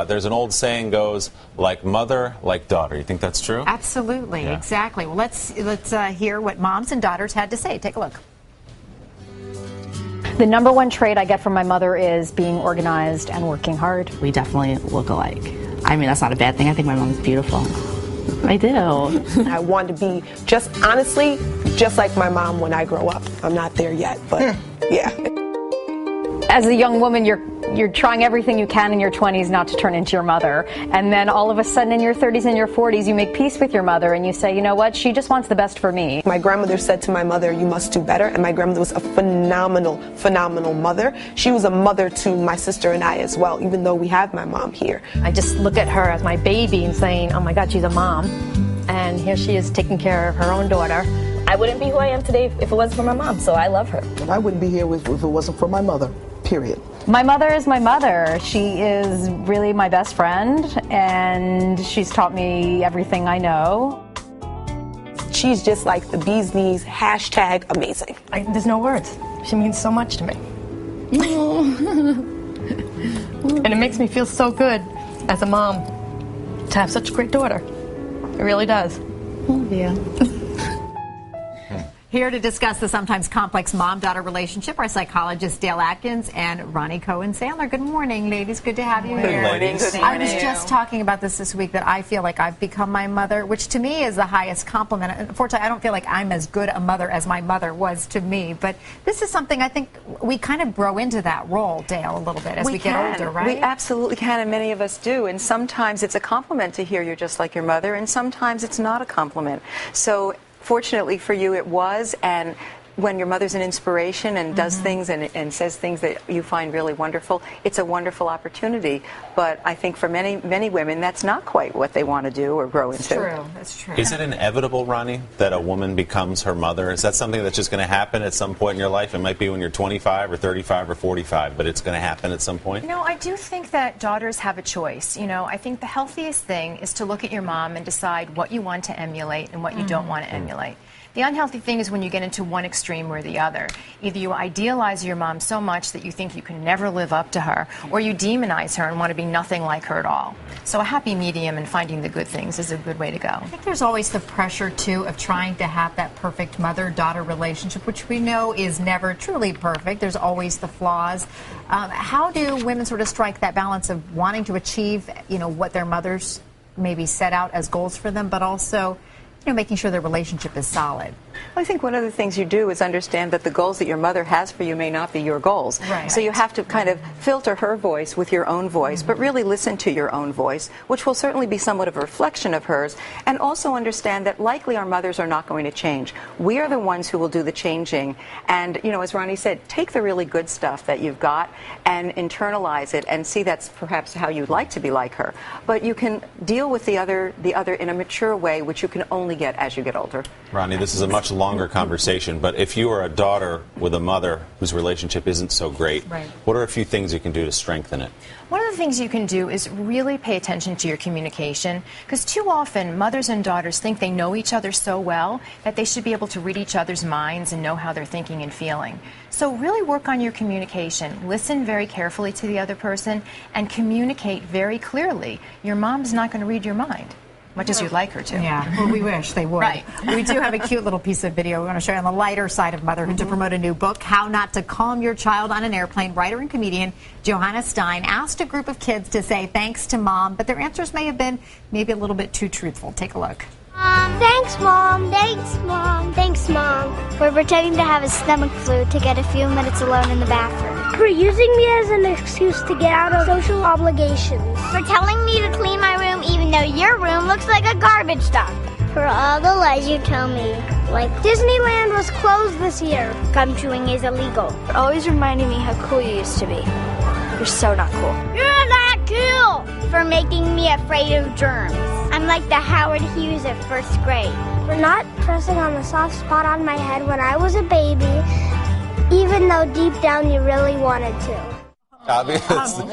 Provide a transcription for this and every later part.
There's an old saying goes, like mother, like daughter. You think that's true? Absolutely, Yeah. exactly. Well, let's hear what moms and daughters had to say. Take a look. The number one trait I get from my mother is being organized and working hard. We definitely look alike. I mean, that's not a bad thing. I think my mom's beautiful. I do. I want to be honestly, just like my mom when I grow up. I'm not there yet, but yeah. As a young woman, you're trying everything you can in your 20s not to turn into your mother. And then all of a sudden in your 30s and your 40s, you make peace with your mother and you say, you know what, she just wants the best for me. My grandmother said to my mother, you must do better. And my grandmother was a phenomenal, phenomenal mother. She was a mother to my sister and I as well, even though we have my mom here. I just look at her as my baby and saying, oh my God, she's a mom. And here she is taking care of her own daughter. I wouldn't be who I am today if it wasn't for my mom, so I love her. And I wouldn't be here if it wasn't for my mother, period. My mother is my mother. She is really my best friend, and she's taught me everything I know. She's just like the bee's knees, hashtag amazing. There's no words. She means so much to me. And it makes me feel so good as a mom to have such a great daughter. It really does. Oh, yeah. Here to discuss the sometimes complex mom-daughter relationship are psychologists Dale Atkins and Roni Cohen-Sandler. Good morning, ladies. Good to have you here. Ladies. I was just talking about this week, that I feel like I've become my mother, which to me is the highest compliment. Unfortunately, I don't feel like I'm as good a mother as my mother was to me. But this is something I think we kind of grow into that role, Dale, a little bit as we get older, right? We absolutely can, and many of us do. And sometimes it's a compliment to hear you're just like your mother, and sometimes it's not a compliment. So fortunately for you, it was, and when your mother's an inspiration and does things and says things that you find really wonderful, it's a wonderful opportunity. But I think for many, many women, that's not quite what they want to do or grow into. That's true. Is it inevitable, Roni, that a woman becomes her mother? Is that something that's just going to happen at some point in your life? It might be when you're 25 or 35 or 45, but it's going to happen at some point? You know, I do think that daughters have a choice. You know, I think the healthiest thing is to look at your mom and decide what you want to emulate and what you don't want to emulate. The unhealthy thing is when you get into one extreme or the other. Either you idealize your mom so much that you think you can never live up to her, or you demonize her and want to be nothing like her at all. So a happy medium and finding the good things is a good way to go. I think there's always the pressure, too, of trying to have that perfect mother-daughter relationship, which we know is never truly perfect. There's always the flaws. How do women sort of strike that balance of wanting to achieve, you know, what their mothers maybe set out as goals for them, but also making sure their relationship is solid? Well, I think one of the things you do is understand that the goals that your mother has for you may not be your goals. Right. So you have to kind of filter her voice with your own voice, but really listen to your own voice, which will certainly be somewhat of a reflection of hers, and also understand that likely our mothers are not going to change. We are the ones who will do the changing. And, you know, as Roni said, take the really good stuff that you've got and internalize it and see that's perhaps how you'd like to be like her. But you can deal with the other in a mature way, which you can only get as you get older. Roni, this is a much longer conversation, but if you are a daughter with a mother whose relationship isn't so great, what are a few things you can do to strengthen it? One of the things you can do is really pay attention to your communication, because too often mothers and daughters think they know each other so well that they should be able to read each other's minds and know how they're thinking and feeling. So really work on your communication. Listen very carefully to the other person and communicate very clearly. Your mom's not going to read your mind, much as you'd like her to. Yeah, well, we wish they would. Right. We do have a cute little piece of video we want to show you on the lighter side of motherhood to promote a new book, How Not to Calm Your Child on an Airplane. Writer and comedian Johanna Stein asked a group of kids to say thanks to mom, but their answers may have been maybe a little bit too truthful. Take a look. Thanks, Mom. Thanks, Mom. Thanks, Mom. For pretending to have a stomach flu to get a few minutes alone in the bathroom. For using me as an excuse to get out of social obligations. For telling me to clean my room even though your room looks like a garbage dump. For all the lies you tell me, like Disneyland was closed this year. gum chewing is illegal. For always reminding me how cool you used to be. You're so not cool. You're not cool! For making me afraid of germs. I'm like the Howard Hughes of first grade. For not pressing on the soft spot on my head when I was a baby, even though deep down you really wanted to.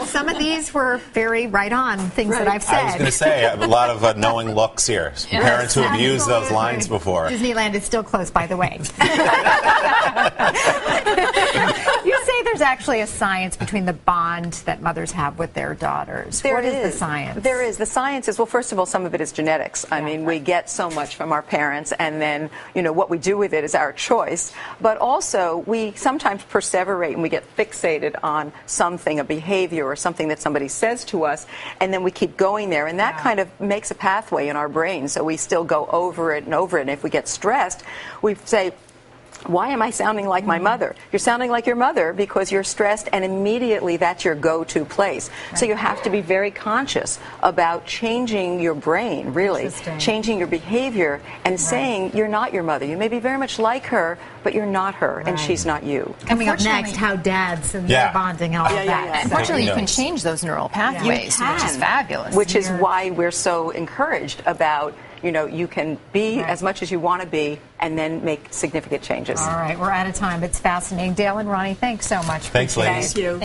Some of these were very right on things that I've said. I was going to say, a lot of knowing looks here. Parents who have used those lines before. Disneyland is still closed, by the way. You say there's actually a science between the bond that mothers have with their daughters. What is the science? There is. The science is, well, first of all, some of it is genetics. I mean, we get so much from our parents, and then, you know, what we do with it is our choice. But also, we sometimes perseverate and we get fixated on something, a behavior or something that somebody says to us, and then we keep going there. And that kind of makes a pathway in our brain, so we still go over it and over it. And if we get stressed, we say, why am I sounding like my mother? You're sounding like your mother because you're stressed, and immediately that's your go-to place. Right. So you have to be very conscious about changing your brain, really, changing your behavior, and saying you're not your mother. You may be very much like her, but you're not her, and she's not you. Coming up next, how dads and their bonding and all of that. Unfortunately, you can change those neural pathways, which is fabulous. Which is why we're so encouraged about, you know, you can be as much as you want to be and then make significant changes. All right, we're out of time. It's fascinating. Dale and Roni, thanks so much. Thanks, ladies. Thank you.